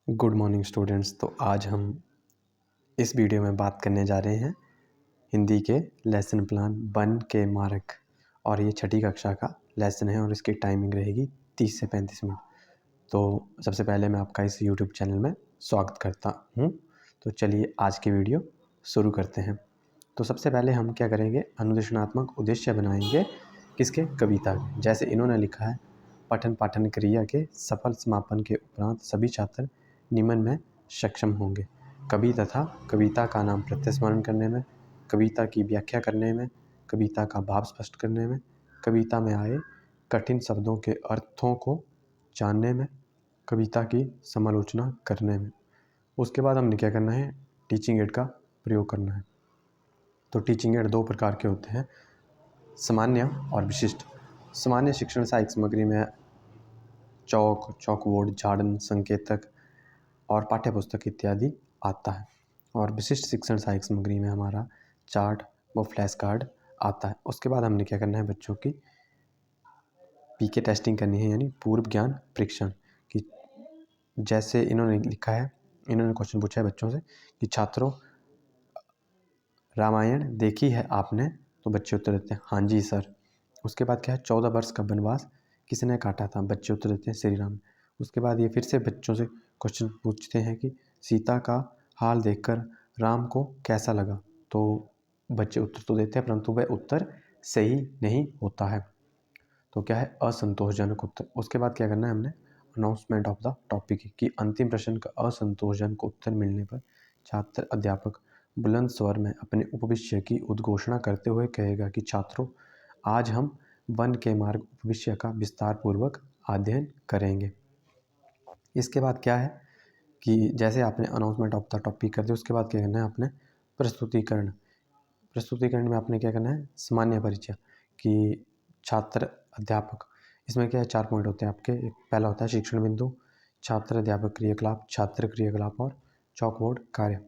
Good morning students. तो आज हम इस वीडियो में बात करने जा रहे हैं हिंदी के लेसन प्लान 1 के मार्क, और ये छठी कक्षा का लेसन है और इसकी टाइमिंग रहेगी 30 से 35 मिनट। तो सबसे पहले मैं आपका इस यूट्यूब चैनल में स्वागत करता हूँ। तो चलिए आज की वीडियो शुरू करते हैं। तो सबसे पहले हम क्या करेंगे, अनुदेशनात्मक उद्देश्य बनाएंगे किसके, कविता के। जैसे इन्होंने लिखा है, पठन पाठन क्रिया के सफल समापन के उपरांत सभी छात्र निम्न में सक्षम होंगे: कवि तथा कविता का नाम प्रत्यस्मरण करने में, कविता की व्याख्या करने में, कविता का भाव स्पष्ट करने में, कविता में आए कठिन शब्दों के अर्थों को जानने में, कविता की समालोचना करने में। उसके बाद हमने क्या करना है, टीचिंग एड का प्रयोग करना है। तो टीचिंग एड दो प्रकार के होते हैं, सामान्य और विशिष्ट। सामान्य शिक्षण सहायक सामग्री में चौक, चौकबोर्ड, झाड़न, संकेतक और पाठ्यपुस्तक इत्यादि आता है। और विशिष्ट शिक्षण सहायक सामग्री में हमारा चार्ट व फ्लैश कार्ड आता है। उसके बाद हमने क्या करना है, बच्चों की पीके टेस्टिंग करनी है, यानी पूर्व ज्ञान परीक्षण की। जैसे इन्होंने लिखा है, इन्होंने क्वेश्चन पूछा है बच्चों से कि छात्रों, रामायण देखी है आपने? तो बच्चे उत्तर देते हैं हाँ जी सर। उसके बाद क्या है, 14 वर्ष का वनवास किसने काटा था? बच्चे उत्तर देते हैं श्री राम। उसके बाद ये फिर से बच्चों से क्वेश्चन पूछते हैं कि सीता का हाल देखकर राम को कैसा लगा? तो बच्चे उत्तर तो देते हैं, परंतु वह उत्तर सही नहीं होता है। तो क्या है, असंतोषजनक उत्तर। उसके बाद क्या करना है हमने, अनाउंसमेंट ऑफ द टॉपिक की अंतिम प्रश्न का असंतोषजनक उत्तर मिलने पर छात्र अध्यापक बुलंद स्वर में अपने उपविषय की उद्घोषणा करते हुए कहेगा कि छात्रों, आज हम वन के मार्ग उपविषय का विस्तार पूर्वक अध्ययन करेंगे। इसके बाद क्या है कि जैसे आपने अनाउंसमेंट ऑफ द टॉपिक कर दिया, उसके बाद क्या करना है आपने, प्रस्तुतिकरण। प्रस्तुतिकरण में आपने क्या करना है, सामान्य परिचय कि छात्र अध्यापक। इसमें क्या है, 4 पॉइंट होते हैं आपके। एक पहला होता है शिक्षण बिंदु, छात्र अध्यापक क्रियाकलाप, छात्र क्रियाकलाप और चौकबोर्ड कार्य।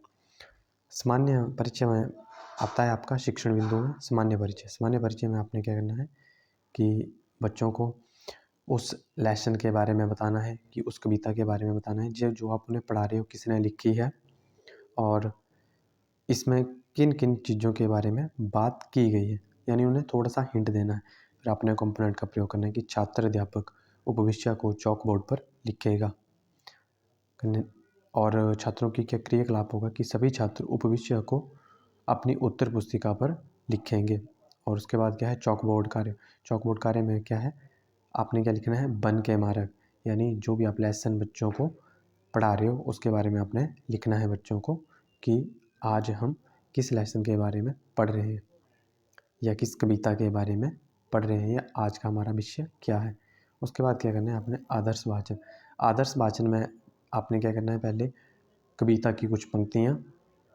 सामान्य परिचय में आता है आपका शिक्षण बिंदु में सामान्य परिचय। सामान्य परिचय में आपने क्या करना है कि बच्चों को उस लेसन के बारे में बताना है, कि उस कविता के बारे में बताना है जो आप उन्हें पढ़ा रहे हो किसने लिखी है, और इसमें किन किन चीज़ों के बारे में बात की गई है, यानी उन्हें थोड़ा सा हिंट देना है। फिर अपने कंपोनेंट का प्रयोग करना है कि छात्र अध्यापक उपविषय को चौक बोर्ड पर लिखेगा, और छात्रों की क्या क्रियाकलाप होगा कि सभी छात्र उपविषय को अपनी उत्तर पुस्तिका पर लिखेंगे। और उसके बाद क्या है, चौकबोर्ड कार्य। चौकबोर्ड कार्य में क्या है, आपने क्या लिखना है, वन के मार्ग, यानी जो भी आप लेसन बच्चों को पढ़ा रहे हो उसके बारे में आपने लिखना है बच्चों को कि आज हम किस लेसन के बारे में पढ़ रहे हैं, या किस कविता के बारे में पढ़ रहे हैं, या आज का हमारा विषय क्या है। उसके बाद क्या करना है आपने, आदर्श वाचन। आदर्श वाचन में आपने क्या करना है, पहले कविता की कुछ पंक्तियाँ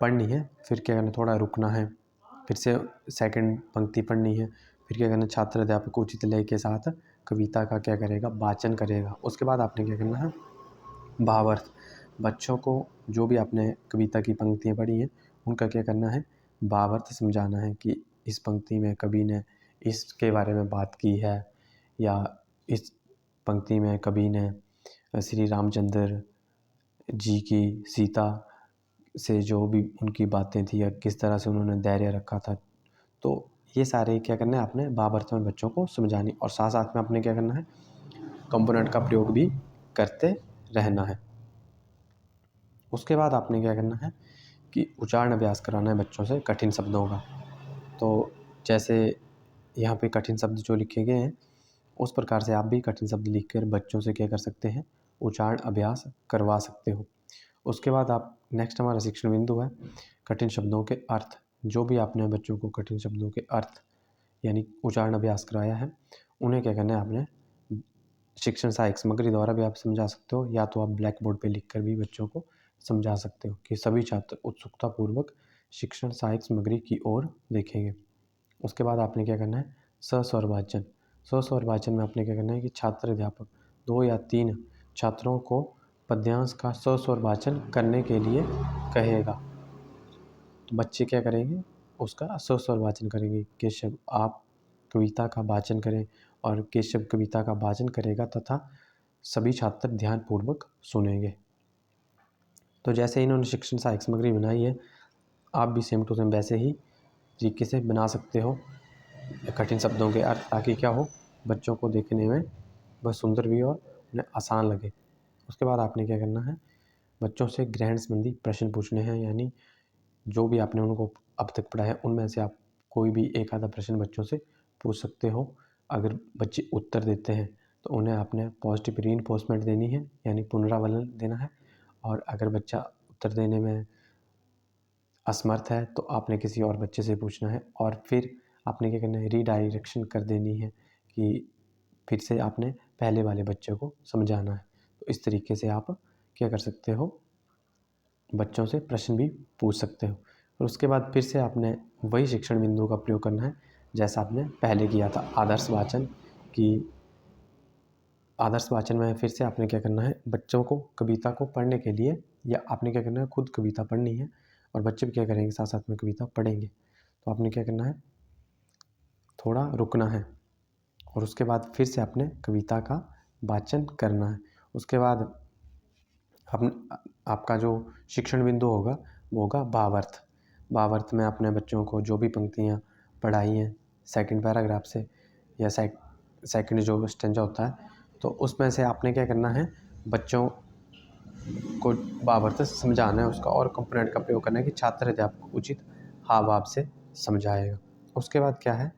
पढ़नी है, फिर क्या करना है, थोड़ा रुकना है, फिर से सेकंड पंक्ति पढ़नी है, फिर क्या करना है, छात्र अध्यापक उचित लय के साथ कविता का क्या करेगा, वाचन करेगा। उसके बाद आपने क्या करना है, भावार्थ। बच्चों को जो भी आपने कविता की पंक्तियाँ पढ़ी हैं उनका क्या करना है, भावार्थ समझाना है कि इस पंक्ति में कवि ने इसके बारे में बात की है, या इस पंक्ति में कवि ने श्री रामचंद्र जी की सीता से जो भी उनकी बातें थी, या किस तरह से उन्होंने धैर्य रखा था। तो ये सारे क्या करना है आपने, भावार्थ में बच्चों को समझानी, और साथ साथ में आपने क्या करना है, कंपोनेंट का प्रयोग भी करते रहना है। उसके बाद आपने क्या करना है कि उच्चारण अभ्यास कराना है बच्चों से कठिन शब्दों का। तो जैसे यहाँ पे कठिन शब्द जो लिखे गए हैं उस प्रकार से आप भी कठिन शब्द लिखकर बच्चों से क्या कर सकते हैं, उच्चारण अभ्यास करवा सकते हो। उसके बाद आप नेक्स्ट हमारा शिक्षण बिंदु है कठिन शब्दों के अर्थ। जो भी आपने बच्चों को कठिन शब्दों के अर्थ यानी उच्चारण अभ्यास कराया है, उन्हें क्या करना है आपने शिक्षण सहायक सामग्री द्वारा भी आप समझा सकते हो, या तो आप ब्लैक बोर्ड पर लिख कर भी बच्चों को समझा सकते हो कि सभी छात्र उत्सुकतापूर्वक शिक्षण सहायक सामग्री की ओर देखेंगे। उसके बाद आपने क्या करना है, सस्वर वाचन। सस्वर वाचन में आपने क्या करना है कि छात्र अध्यापक 2 या 3 छात्रों को पद्यांश का सस्वर वाचन करने के लिए कहेगा। तो बच्चे क्या करेंगे, उसका सस्वर वाचन करेंगे। केशव आप कविता का वाचन करें, और केशव कविता का वाचन करेगा तथा सभी छात्र ध्यानपूर्वक सुनेंगे। तो जैसे इन्होंने शिक्षण सहायक सामग्री बनाई है, आप भी सेम टू सेम वैसे ही तरीके से बना सकते हो कठिन शब्दों के अर्थ, ताकि क्या हो, बच्चों को देखने में वह सुंदर भी और उन्हें आसान लगे। उसके बाद आपने क्या करना है, बच्चों से ग्रहण संबंधी प्रश्न पूछने हैं, यानी जो भी आपने उनको अब तक पढ़ाया उनमें से आप कोई भी एक आधा प्रश्न बच्चों से पूछ सकते हो। अगर बच्चे उत्तर देते हैं तो उन्हें आपने पॉजिटिव रीइंफोर्समेंट देनी है, यानी पुनरावलन देना है। और अगर बच्चा उत्तर देने में असमर्थ है तो आपने किसी और बच्चे से पूछना है, और फिर आपने क्या करना है, रीडायरेक्शन कर देनी है कि फिर से आपने पहले वाले बच्चे को समझाना है। तो इस तरीके से आप क्या कर सकते हो, बच्चों से प्रश्न भी पूछ सकते हो। और उसके बाद फिर से आपने वही शिक्षण बिंदु का प्रयोग करना है जैसा आपने पहले किया था आदर्श वाचन की। आदर्श वाचन में फिर से आपने क्या करना है, बच्चों को कविता को पढ़ने के लिए, या आपने क्या करना है, खुद कविता पढ़नी है और बच्चे भी क्या करेंगे, साथ साथ में कविता पढ़ेंगे। तो आपने क्या करना है, थोड़ा रुकना है और उसके बाद फिर से आपने कविता का वाचन करना है। उसके बाद आपका जो शिक्षण बिंदु होगा वो होगा भावार्थ। भावार्थ में आपने बच्चों को जो भी पंक्तियाँ पढ़ाई हैं सेकंड पैराग्राफ से, या सेकंड जो स्टेंजा होता है, तो उसमें से आपने क्या करना है, बच्चों को भावार्थ समझाना है उसका, और कंपोनेंट का प्रयोग करना है कि छात्र अध्यापक उचित हाव भाव से समझाएगा। उसके बाद क्या है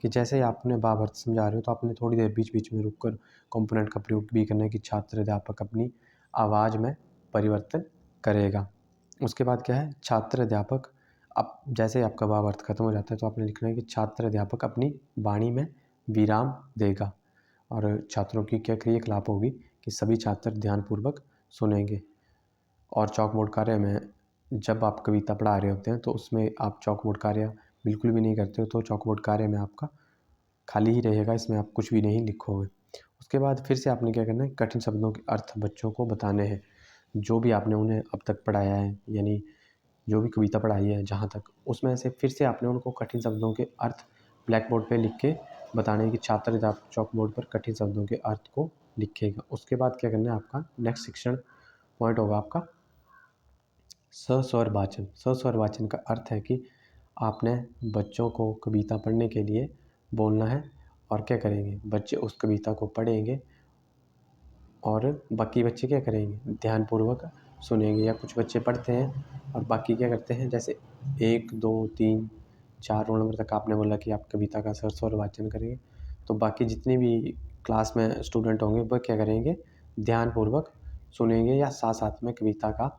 कि जैसे ही आपने भावार्थ समझा रहे हो तो आपने थोड़ी देर बीच बीच में रुककर कंपोनेंट का प्रयोग भी करना है कि छात्र अध्यापक अपनी आवाज़ में परिवर्तन करेगा। उसके बाद क्या है, छात्र अध्यापक, अब जैसे ही आपका भावार्थ खत्म हो जाता है तो आपने लिखना है कि छात्र अध्यापक अपनी वाणी में विराम देगा। और छात्रों की क्या क्रियाकलाप होगी कि सभी छात्र ध्यानपूर्वक सुनेंगे। और चॉकबोर्ड कार्य में जब आप कविता पढ़ा रहे होते हैं तो उसमें आप चॉकबोर्ड कार्य बिल्कुल भी नहीं करते हो, तो चॉकबोर्ड कार्य में आपका खाली ही रहेगा, इसमें आप कुछ भी नहीं लिखोगे। उसके बाद फिर से आपने क्या करना है, कठिन शब्दों के अर्थ बच्चों को बताने हैं, जो भी आपने उन्हें अब तक पढ़ाया है, यानी जो भी कविता पढ़ाई है जहाँ तक, उसमें से फिर से आपने उनको कठिन शब्दों के अर्थ ब्लैक बोर्ड पर लिख के बताने की छात्र चॉक बोर्ड पर कठिन शब्दों के अर्थ को लिखेगा। उसके बाद क्या करना है, आपका नेक्स्ट शिक्षण पॉइंट होगा आपका सस्वर वाचन। सस्वर वाचन का अर्थ है कि आपने बच्चों को कविता पढ़ने के लिए बोलना है, और क्या करेंगे, बच्चे उस कविता को पढ़ेंगे और बाकी बच्चे क्या करेंगे, ध्यानपूर्वक सुनेंगे। या कुछ बच्चे पढ़ते हैं और बाकी क्या करते हैं, जैसे 1 2 3 4 रोल नंबर तक आपने बोला कि आप कविता का सस्वर वाचन करेंगे, तो बाकी जितने भी क्लास में स्टूडेंट होंगे वह क्या करेंगे, ध्यानपूर्वक सुनेंगे या साथ साथ में कविता का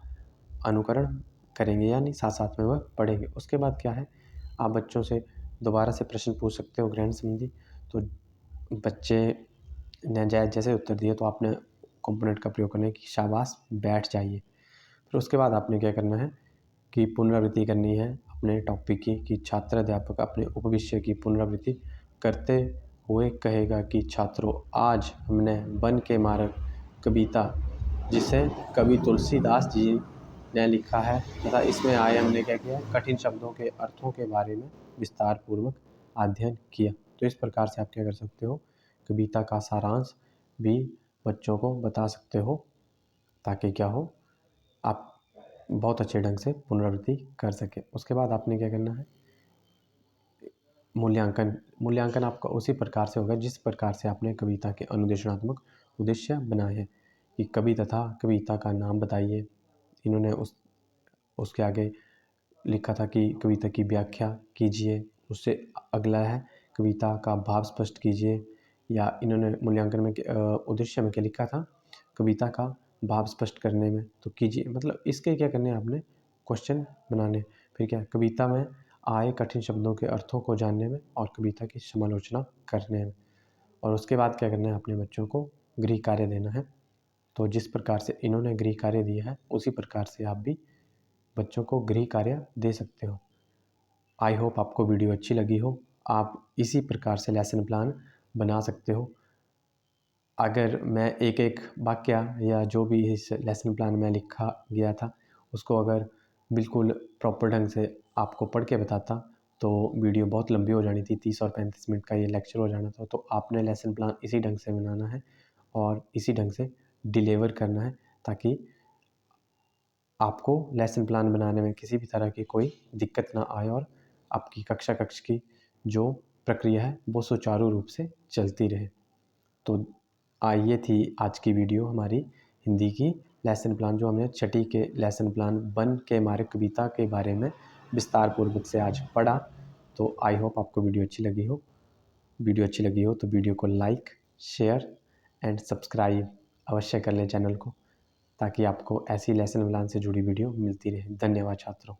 अनुकरण करेंगे, यानी साथ साथ में वह पढ़ेंगे। उसके बाद क्या है, आप बच्चों से दोबारा से प्रश्न पूछ सकते हो ग्रहण संबंधी। तो बच्चे ने जैसे उत्तर दिए तो आपने कंपोनेंट का प्रयोग करना है कि शाबाश बैठ जाइए। फिर उसके बाद आपने क्या करना है कि पुनरावृत्ति करनी है अपने टॉपिक की, कि छात्र अध्यापक अपने उपविषय की पुनरावृत्ति करते हुए कहेगा कि छात्रों, आज हमने वन के मार्ग कविता, जिसे कवि तुलसीदास जी ने लिखा है तथा इसमें आए हमने क्या किया, कठिन शब्दों के अर्थों के बारे में विस्तार पूर्वक अध्ययन किया। तो इस प्रकार से आप क्या कर सकते हो, कविता का सारांश भी बच्चों को बता सकते हो, ताकि क्या हो, आप बहुत अच्छे ढंग से पुनरावृत्ति कर सकें। उसके बाद आपने क्या करना है, मूल्यांकन। मूल्यांकन आपका उसी प्रकार से होगा जिस प्रकार से आपने कविता के अनुदेशनात्मक उद्देश्य बनाए हैं, कि कवि तथा कविता का नाम बताइए। इन्होंने उसके आगे लिखा था कि कविता की व्याख्या कीजिए। उससे अगला है कविता का भाव स्पष्ट कीजिए, या इन्होंने मूल्यांकन में उद्देश्य में क्या लिखा था, कविता का भाव स्पष्ट करने में, तो कीजिए, मतलब इसके क्या करने हैं, आपने क्वेश्चन बनाने। फिर क्या, कविता में आए कठिन शब्दों के अर्थों को जानने में और कविता की समालोचना करने में। और उसके बाद क्या करना है, अपने बच्चों को गृह कार्य देना है। तो जिस प्रकार से इन्होंने गृह कार्य दिया है उसी प्रकार से आप भी बच्चों को गृह कार्य दे सकते हो। आई होप आपको वीडियो अच्छी लगी हो। आप इसी प्रकार से लेसन प्लान बना सकते हो। अगर मैं एक एक वाक्य या जो भी इस लेसन प्लान में लिखा गया था उसको अगर बिल्कुल प्रॉपर ढंग से आपको पढ़ के बताता तो वीडियो बहुत लंबी हो जानी थी, 30 और 35 मिनट का ये लेक्चर हो जाना था। तो आपने लेसन प्लान इसी ढंग से बनाना है और इसी ढंग से डिलीवर करना है, ताकि आपको लेसन प्लान बनाने में किसी भी तरह की कोई दिक्कत ना आए और आपकी कक्षा कक्ष की जो प्रक्रिया है वो सुचारू रूप से चलती रहे। तो ये थी आज की वीडियो हमारी हिंदी की लेसन प्लान, जो हमने छठी के लेसन प्लान बन के मारे कविता के बारे में विस्तार पूर्वक से आज पढ़ा। तो आई होप आपको वीडियो अच्छी लगी हो। तो वीडियो को लाइक, शेयर एंड सब्सक्राइब अवश्य कर लें चैनल को, ताकि आपको ऐसी लेसन प्लान से जुड़ी वीडियो मिलती रहे। धन्यवाद छात्रों।